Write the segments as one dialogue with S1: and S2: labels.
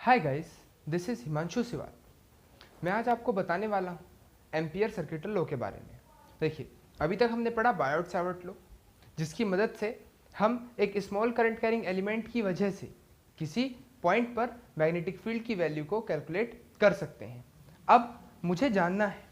S1: Hi guys, this is Himanshu Siwal. मैं आज आपको बताने वाला हूँ एम्पियर सर्किटल लॉ के बारे में। देखिए, अभी तक हमने पढ़ा बायोट सावर्ट लॉ, जिसकी मदद से हम एक स्मॉल करंट कैरिंग एलिमेंट की वजह से किसी पॉइंट पर मैग्नेटिक फील्ड की वैल्यू को कैलकुलेट कर सकते हैं। अब मुझे जानना है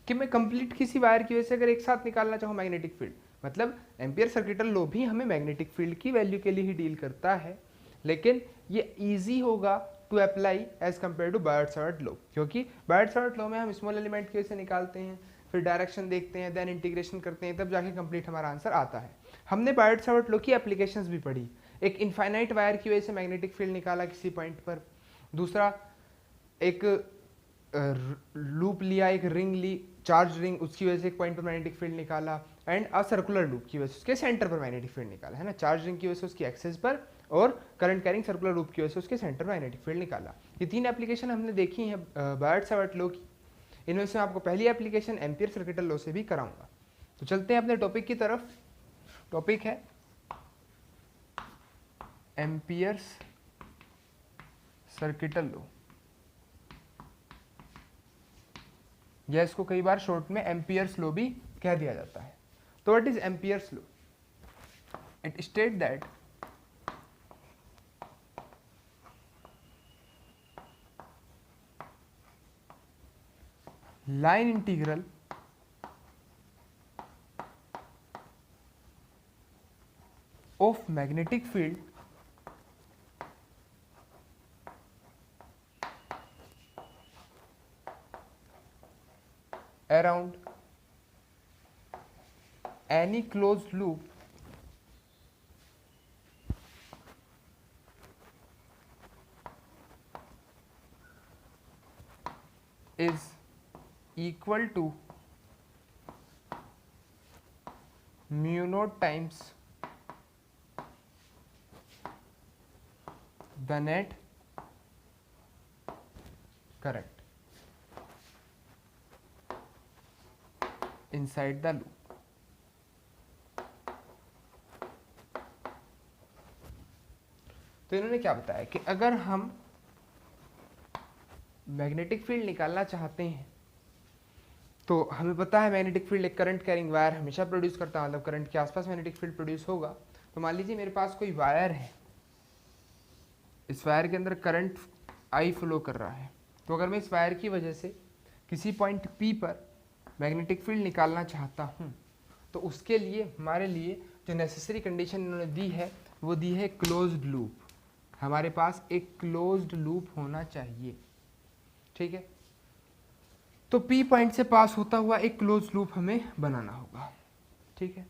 S1: कि मैं कंप्लीट किसी वायर की वजह से अगर एक साथ निकालना चाहूँ मैग्नेटिक फील्ड, मतलब एम्पियर सर्किटल लॉ भी हमें मैग्नेटिक फील्ड की वैल्यू के लिए ही डील करता है, लेकिन ये इजी होगा to apply as compared to Biot Savart law, क्योंकि बायोट सावर्ट लॉ में हम स्मॉल एलिमेंट की वजह से निकालते हैं, फिर डायरेक्शन देखते हैं, देन इंटीग्रेशन करते हैं, तब जाके कंप्लीट हमारा आंसर आता है। हमने बायोट सावर्ट लॉ की एप्लीकेशंस भी पढ़ी। एक इनफाइनाइट वायर की वजह से मैग्नेटिक फील्ड निकाला किसी पॉइंट पर, दूसरा एक लूप लिया, एक रिंग ली, चार्ज रिंग, उसकी वजह से एक पॉइंट पर मैग्नेटिक फील्ड निकाला, एंड अ सर्कुलर लूप की वजह से उसके सेंटर पर मैग्नेटिक फील्ड निकाला, है ना। चार्ज रिंग की वजह से उसकी एक्सेस पर और करंट कैरिंग सर्कुलर लूप की वजह से उसके सेंटर पर मैग्नेटिक फील्ड निकाला। ये तीन एप्लीकेशन हमने देखी हैं बायोट सावर्ट लॉ की। इनमें से आपको पहली एप्लीकेशन एम्पियर सर्किटल लॉ से भी कराऊंगा। तो चलते हैं अपने टॉपिक की तरफ। टॉपिक है एम्पियर्स सर्किटल लॉ, या इसको कई बार शॉर्ट में एम्पियर्स लॉ भी कह दिया जाता है। तो what is Ampere's law? It state that line integral of magnetic field around any closed loop is equal to mu naught times the net current inside the loop। तो इन्होंने क्या बताया कि अगर हम मैग्नेटिक फील्ड निकालना चाहते हैं तो हमें पता है मैग्नेटिक फील्ड एक करंट कैरिंग वायर हमेशा प्रोड्यूस करता है, मतलब करंट के आसपास मैग्नेटिक फील्ड प्रोड्यूस होगा। तो मान लीजिए मेरे पास कोई वायर है, इस वायर के अंदर करंट आई फ्लो कर रहा है। तो अगर मैं इस वायर की वजह से किसी पॉइंट P पर मैग्नेटिक फील्ड निकालना चाहता हूँ, तो उसके लिए हमारे लिए जो नेसेसरी कंडीशन इन्होंने दी है वो दी है क्लोज्ड लूप। हमारे पास एक क्लोज्ड लूप होना चाहिए, ठीक है। तो P पॉइंट से पास होता हुआ एक क्लोज लूप हमें बनाना होगा, ठीक है।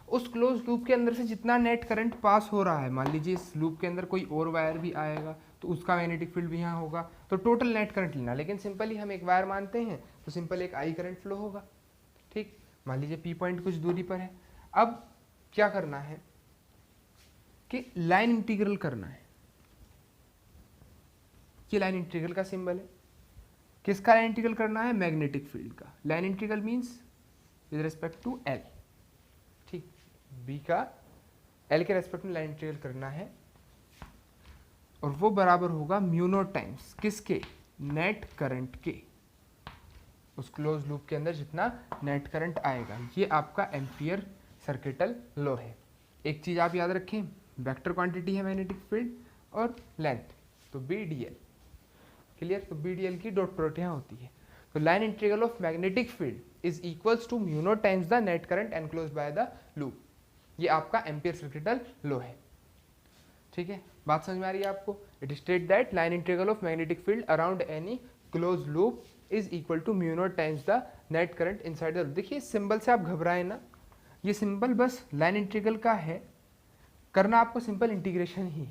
S1: उस क्लोज लूप के अंदर से जितना नेट करंट पास हो रहा है, मान लीजिए इस लूप के अंदर कोई और वायर भी आएगा तो उसका मैग्नेटिक फील्ड भी यहाँ होगा, तो टोटल नेट करंट लेना। लेकिन सिंपली हम एक वायर मानते हैं तो सिंपल एक आई करंट फ्लो होगा, ठीक। मान लीजिए P पॉइंट कुछ दूरी पर है। अब क्या करना है कि लाइन इंटीग्रल करना है। ये लाइन इंटीग्रल का सिंबल है। किसका लाइन इंटीग्रल करना है? मैग्नेटिक फील्ड का। Line integral means with respect to L, ठीक। बी का एल के रेस्पेक्ट में लाइन इंटीग्रल करना है, और वो बराबर होगा म्यू नॉट टाइम्स किसके? नेट करंट के। उस क्लोज लूप के अंदर जितना नेट करंट आएगा, ये आपका एम्पियर सर्किटल लॉ है। एक चीज आप याद रखें, वेक्टर क्वांटिटी है मैग्नेटिक फील्ड और लेंथ, तो बी डी एल, क्लियर। तो बी डी एल की डॉट प्रोडक्ट यहाँ होती है। तो line integral of magnetic field is equals to mu naught times the net current enclosed by the loop. ये आपका एम्पियर सर्किटल लॉ है, ठीक है। बात समझ में आ रही है आपको? It state that line integral of magnetic field around any close loop is equal to mu naught times the net current inside the loop. देखिए इस सिंबल से आप घबराए ना, ये सिंबल बस लाइन इंटीग्रल का है, करना आपको सिंपल इंटीग्रेशन ही,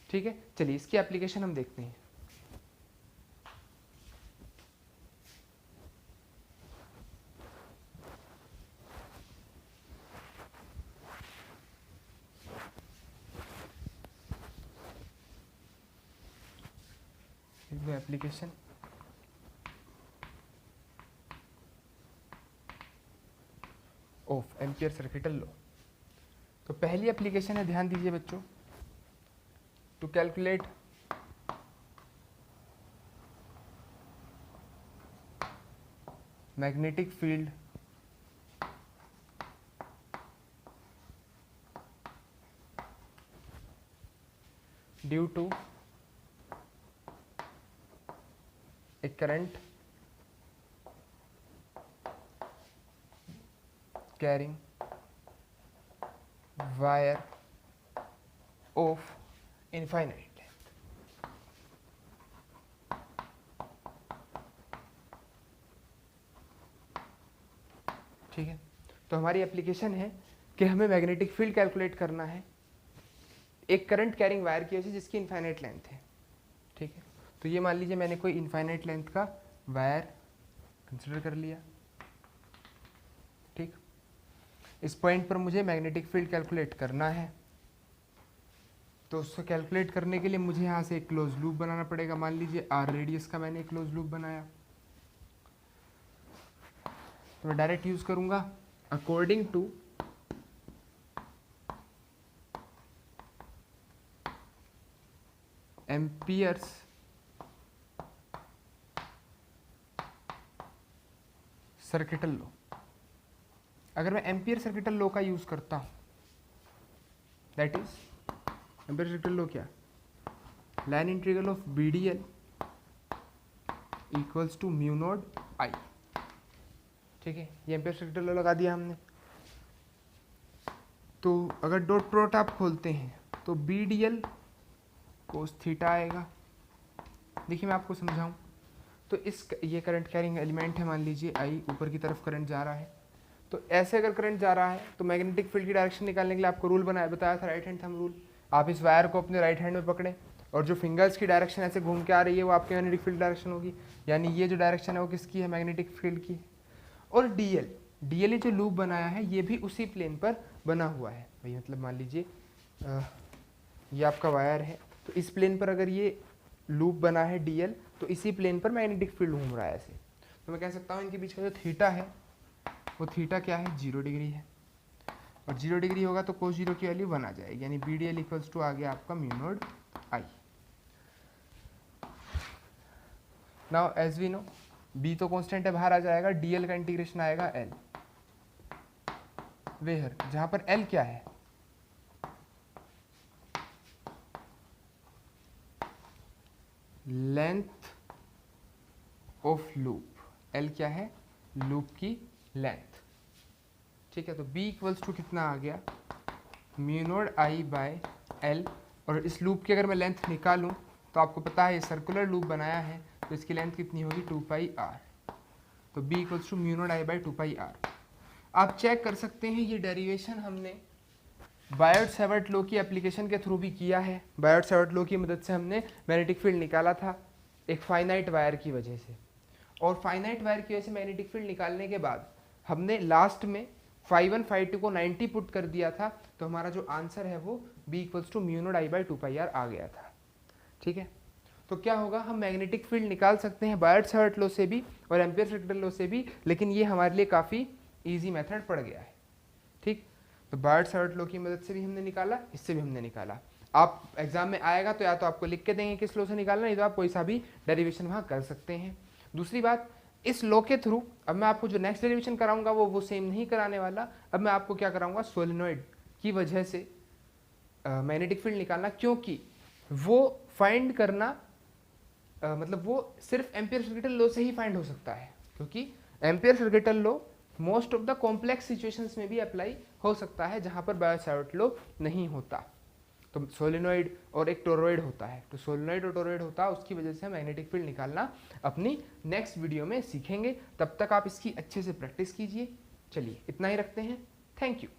S1: ठीक है। चलिए इसकी एप्लीकेशन हम देखते हैं। Application of Ampere circuital law. तो पहली एप्लीकेशन है, ध्यान दीजिए बच्चों, to calculate magnetic field due to a current carrying wire of infinite length. ठीक है, तो हमारी एप्लीकेशन है कि हमें मैग्नेटिक फील्ड कैलकुलेट करना है एक करंट कैरिंग वायर की वजह से जिसकी इनफाइनाइट लेंथ है। ठीक है, तो ये मान लीजिए मैंने कोई इनफाइनाइट लेंथ का वायर कंसिडर कर लिया। ठीक, इस पॉइंट पर मुझे मैग्नेटिक फील्ड कैलकुलेट करना है, तो उसको कैलकुलेट करने के लिए मुझे यहाँ से एक क्लोज लूप बनाना पड़ेगा। मान लीजिए आर रेडियस का मैंने एक क्लोज लूप बनाया, तो मैं डायरेक्ट यूज करूंगा according to Ampere's circuital law. अगर मैं एम्पियर सर्किटल लॉ का यूज करता हूं, that is Ampere circuital law क्या, line integral of BDL equals to mu naught I। ठीक है, ये एम्पियर सर्किटल लॉ लगा दिया हमने। तो अगर डॉट प्रोडक्ट आप खोलते हैं तो BDL कोस थीटा आएगा। देखिए मैं आपको समझाऊं, तो ये करंट कैरिंग एलिमेंट है, मान लीजिए I, ऊपर की तरफ करंट जा रहा है। तो ऐसे अगर करंट जा रहा है तो मैग्नेटिक फील्ड की डायरेक्शन निकालने के लिए आपको रूल बताया था, राइट हैंड थंब रूल। आप इस वायर को अपने राइट हैंड में पकड़ें और जो फिंगर्स की डायरेक्शन ऐसे घूम के आ रही है वो आपकी मैग्नेटिक फील्ड डायरेक्शन होगी, यानी ये जो डायरेक्शन है वो किसकी है, मैग्नेटिक फील्ड की है। और DL जो लूप बनाया है ये भी उसी प्लेन पर बना हुआ है भाई, मतलब मान लीजिए ये आपका वायर है, तो इस प्लेन पर अगर ये लूप बना है DL, तो इसी प्लेन पर मैग्नेटिक फील्ड घूम रहा है ऐसे। तो मैं कह सकता हूँ इनके बीच का जो थीटा है वो थीटा क्या है, 0 डिग्री है, और 0 डिग्री होगा तो कोस 0 की वैल्यू 1 आ जाएगी, यानी BDL इक्वल्स टू आ गया आपका mu naught I। Now as we know B तो कांस्टेंट है, बाहर आ जाएगा, DL का इंटीग्रेशन आएगा L वेयर, जहां पर L क्या है, लेंथ ऑफ लूप। L क्या है, लूप की लेंथ। ठीक है, तो B इक्वल्स टू कितना आ गया, mu naught I by L। और इस लूप की अगर मैं लेंथ निकालूं तो आपको पता है ये सर्कुलर लूप बनाया है, तो इसकी लेंथ कितनी होगी, 2πr। तो B equals to mu naught I by 2πr। आप चेक कर सकते हैं ये डेरिवेशन हमने बायोट-सैवर्ट लॉ की एप्लीकेशन के थ्रू भी किया है। बायोट-सैवर्ट लॉ की मदद से हमने मैग्नेटिक फील्ड निकाला था एक फाइनाइट वायर की वजह से, और फाइनाइट वायर की वजह से मैग्नेटिक फील्ड निकालने के बाद हमने लास्ट में φ1 φ2 को 90 पुट कर दिया था, तो हमारा जो आंसर है वो B equals to mu naught I by 2πr आ गया था। ठीक है, तो क्या होगा, हम मैग्नेटिक फील्ड निकाल सकते हैं बायोट-सैवर्ट लॉ से भी और एम्पियर सर्किटल लॉ से भी, लेकिन ये हमारे लिए काफ़ी ईजी मेथड पड़ गया है। ठीक, तो बायोट-सैवर्ट लॉ की मदद से भी हमने निकाला, इससे भी हमने निकाला। आप एग्जाम में आएगा तो या तो आपको लिख के देंगे किस लॉ से निकालना, नहीं तो आप कोई सा भी डेरिवेशन वहाँ कर सकते हैं। दूसरी बात, इस लॉ के थ्रू अब मैं आपको जो नेक्स्ट डेरिवेशन कराऊंगा वो सेम नहीं कराने वाला। अब मैं आपको क्या कराऊंगा, सोलेनोइड की वजह से मैग्नेटिक फील्ड निकालना, क्योंकि वो फाइंड करना मतलब वो सिर्फ एम्पियर सर्किटल लॉ से ही फाइंड हो सकता है, क्योंकि ampere circuital law most of the complex situations में भी अप्लाई हो सकता है जहां पर बायोट-सैवर्ट लॉ नहीं होता। तो सोलेनोइड और एक टोरॉइड होता है, तो सोलेनोइड और टोरॉइड होता है, उसकी वजह से हम मैग्नेटिक फील्ड निकालना अपनी नेक्स्ट वीडियो में सीखेंगे। तब तक आप इसकी अच्छे से प्रैक्टिस कीजिए। चलिए इतना ही रखते हैं, थैंक यू।